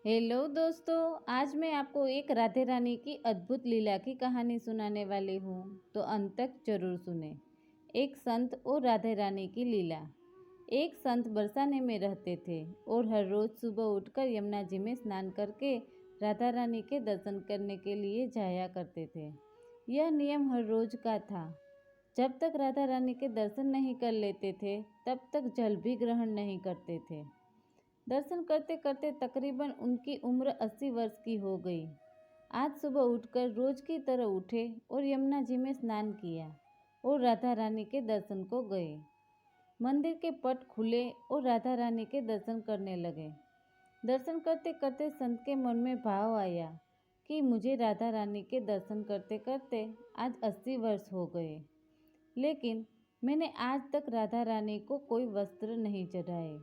Hello दोस्तों, आज मैं आपको एक राधे रानी की अद्भुत लीला की कहानी सुनाने वाली हूँ, तो अंत तक जरूर सुने। एक संत और राधे रानी की लीला। एक संत बरसाने में रहते थे और हर रोज सुबह उठकर यमुना जी में स्नान करके राधा रानी के दर्शन करने के लिए जाया करते थे। यह नियम हर रोज का था। जब तक राधा रानी के दर्शन नहीं कर लेते थे, तब तक जल भी ग्रहण नहीं करते थे। दर्शन करते करते तकरीबन उनकी उम्र 80 वर्ष की हो गई। आज सुबह उठकर रोज की तरह उठे और यमुना जी में स्नान किया और राधा रानी के दर्शन को गए। मंदिर के पट खुले और राधा रानी के दर्शन करने लगे। दर्शन करते करते संत के मन में भाव आया कि मुझे राधा रानी के दर्शन करते करते आज 80 वर्ष हो गए, लेकिन मैंने आज तक राधा रानी को कोई वस्त्र नहीं चढ़ाए।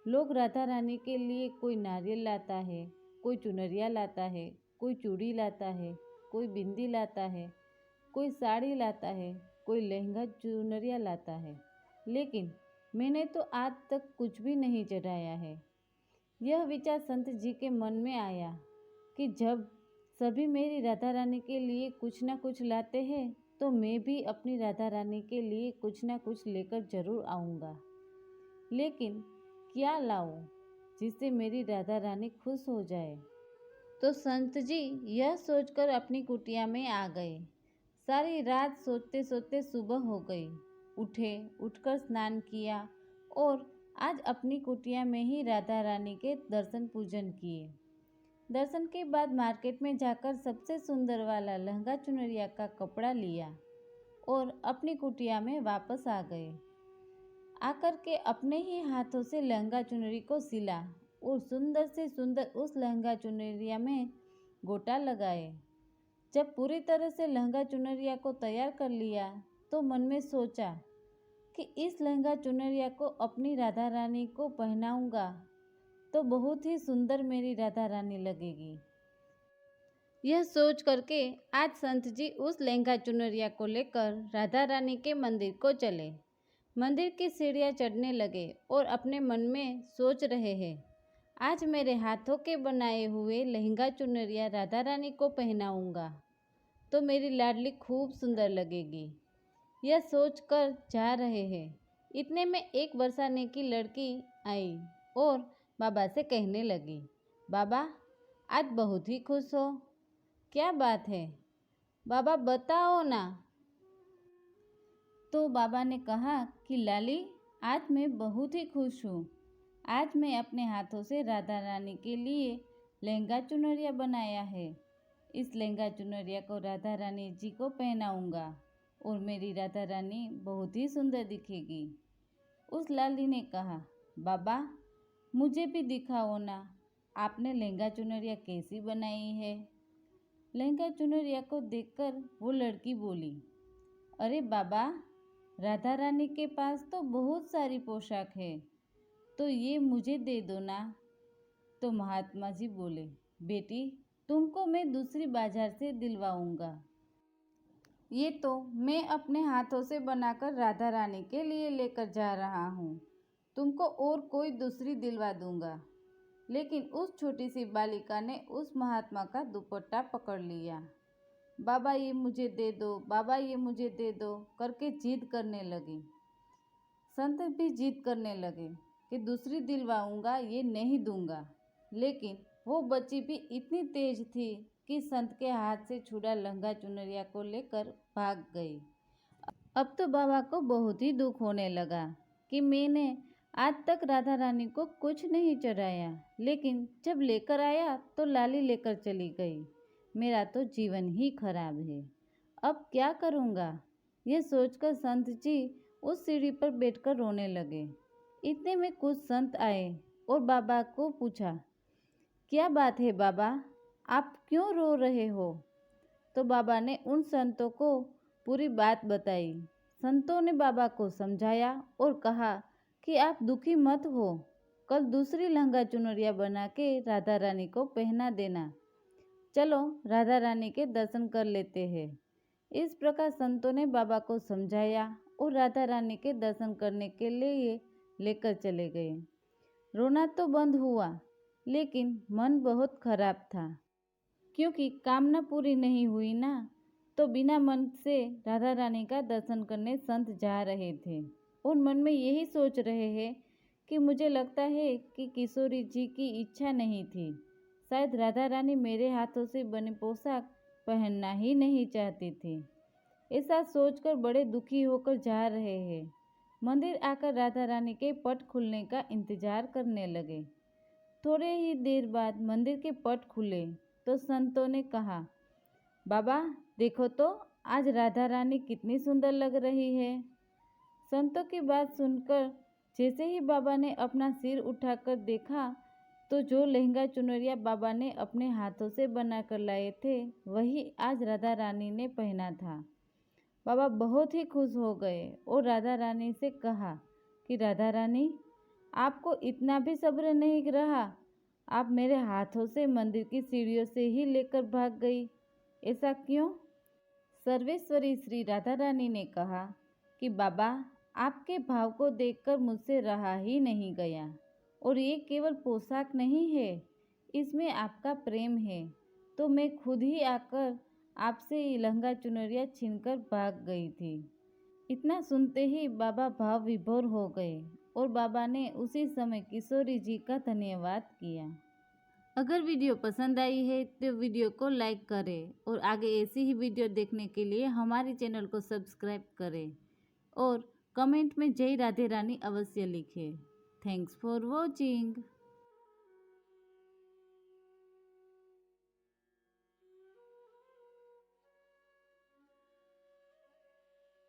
लोग राधा रानी के लिए कोई नारियल लाता है, कोई चुनरिया लाता है, कोई चूड़ी लाता है, कोई बिंदी लाता है, कोई साड़ी लाता है, कोई लहंगा चुनरिया लाता है, लेकिन मैंने तो आज तक कुछ भी नहीं चढ़ाया है। यह विचार संत जी के मन में आया कि जब सभी मेरी राधा रानी के लिए कुछ ना कुछ लाते हैं, तो मैं भी अपनी राधा रानी के लिए कुछ ना कुछ लेकर जरूर आऊँगा। लेकिन क्या लाऊं जिससे मेरी राधा रानी खुश हो जाए। तो संत जी यह सोचकर अपनी कुटिया में आ गए। सारी रात सोचते सोचते सुबह हो गई। उठकर स्नान किया और आज अपनी कुटिया में ही राधा रानी के दर्शन पूजन किए। दर्शन के बाद मार्केट में जाकर सबसे सुंदर वाला लहंगा चुनरिया का कपड़ा लिया और अपनी कुटिया में वापस आ गए। आकर के अपने ही हाथों से लहंगा चुनरी को सिला और सुंदर से सुंदर उस लहंगा चुनरिया में गोटा लगाए। जब पूरी तरह से लहंगा चुनरिया को तैयार कर लिया, तो मन में सोचा कि इस लहंगा चुनरिया को अपनी राधा रानी को पहनाऊंगा तो बहुत ही सुंदर मेरी राधा रानी लगेगी। यह सोच करके आज संत जी उस लहंगा चुनरिया को लेकर राधा रानी के मंदिर को चले। मंदिर की सीढ़ियाँ चढ़ने लगे और अपने मन में सोच रहे हैं, आज मेरे हाथों के बनाए हुए लहंगा चुनरिया राधा रानी को पहनाऊंगा तो मेरी लाडली खूब सुंदर लगेगी। यह सोच कर जा रहे हैं, इतने में एक बरसाने की लड़की आई और बाबा से कहने लगी, बाबा आज बहुत ही खुश हो, क्या बात है बाबा, बताओ ना। तो बाबा ने कहा कि लाली, आज मैं बहुत ही खुश हूँ। आज मैं अपने हाथों से राधा रानी के लिए लहंगा चुनरिया बनाया है। इस लहंगा चुनरिया को राधा रानी जी को पहनाऊंगा और मेरी राधा रानी बहुत ही सुंदर दिखेगी। उस लाली ने कहा, बाबा मुझे भी दिखाओ ना, आपने लहंगा चुनरिया कैसी बनाई है। लहंगा चुनरिया को देखकर वो लड़की बोली, अरे बाबा, राधा रानी के पास तो बहुत सारी पोशाक है, तो ये मुझे दे दो ना। तो महात्मा जी बोले, बेटी तुमको मैं दूसरी बाजार से दिलवाऊंगा, ये तो मैं अपने हाथों से बनाकर राधा रानी के लिए लेकर जा रहा हूँ, तुमको और कोई दूसरी दिलवा दूंगा। लेकिन उस छोटी सी बालिका ने उस महात्मा का दुपट्टा पकड़ लिया। बाबा ये मुझे दे दो, बाबा ये मुझे दे दो करके जिद करने लगी। संत भी जिद करने लगे कि दूसरी दिलवाऊंगा, ये नहीं दूंगा। लेकिन वो बच्ची भी इतनी तेज थी कि संत के हाथ से छुड़ा लहंगा चुनरिया को लेकर भाग गई। अब तो बाबा को बहुत ही दुख होने लगा कि मैंने आज तक राधा रानी को कुछ नहीं चढ़ाया, लेकिन जब लेकर आया तो लाली लेकर चली गई। मेरा तो जीवन ही खराब है, अब क्या करूँगा। यह सोचकर संत जी उस सीढ़ी पर बैठकर रोने लगे। इतने में कुछ संत आए और बाबा को पूछा, क्या बात है बाबा, आप क्यों रो रहे हो। तो बाबा ने उन संतों को पूरी बात बताई। संतों ने बाबा को समझाया और कहा कि आप दुखी मत हो, कल दूसरी लहंगा चुनरिया बना के राधा रानी को पहना देना। चलो राधा रानी के दर्शन कर लेते हैं। इस प्रकार संतों ने बाबा को समझाया और राधा रानी के दर्शन करने के लिए लेकर चले गए। रोना तो बंद हुआ, लेकिन मन बहुत खराब था, क्योंकि कामना पूरी नहीं हुई ना। तो बिना मन से राधा रानी का दर्शन करने संत जा रहे थे और मन में यही सोच रहे हैं कि मुझे लगता है कि किशोरी जी की इच्छा नहीं थी, शायद राधा रानी मेरे हाथों से बने पोशाक पहनना ही नहीं चाहती थी। ऐसा सोचकर बड़े दुखी होकर जा रहे हैं। मंदिर आकर राधा रानी के पट खुलने का इंतजार करने लगे। थोड़े ही देर बाद मंदिर के पट खुले तो संतों ने कहा, बाबा देखो तो, आज राधा रानी कितनी सुंदर लग रही है। संतों की बात सुनकर जैसे ही बाबा ने अपना सिर उठाकर देखा तो जो लहंगा चुनरिया बाबा ने अपने हाथों से बनाकर लाए थे वही आज राधा रानी ने पहना था। बाबा बहुत ही खुश हो गए और राधा रानी से कहा कि राधा रानी, आपको इतना भी सब्र नहीं रहा, आप मेरे हाथों से मंदिर की सीढ़ियों से ही लेकर भाग गई, ऐसा क्यों? सर्वेश्वरी श्री राधा रानी ने कहा कि बाबा, आपके भाव को देखकर मुझसे रहा ही नहीं गया, और ये केवल पोशाक नहीं है, इसमें आपका प्रेम है। तो मैं खुद ही आकर आपसे ये लहंगा चुनरिया छीनकर भाग गई थी। इतना सुनते ही बाबा भाव विभोर हो गए और बाबा ने उसी समय किशोरी जी का धन्यवाद किया। अगर वीडियो पसंद आई है तो वीडियो को लाइक करें और आगे ऐसी ही वीडियो देखने के लिए हमारे चैनल को सब्सक्राइब करें और कमेंट में जय राधे रानी अवश्य लिखें। Thanks for watching.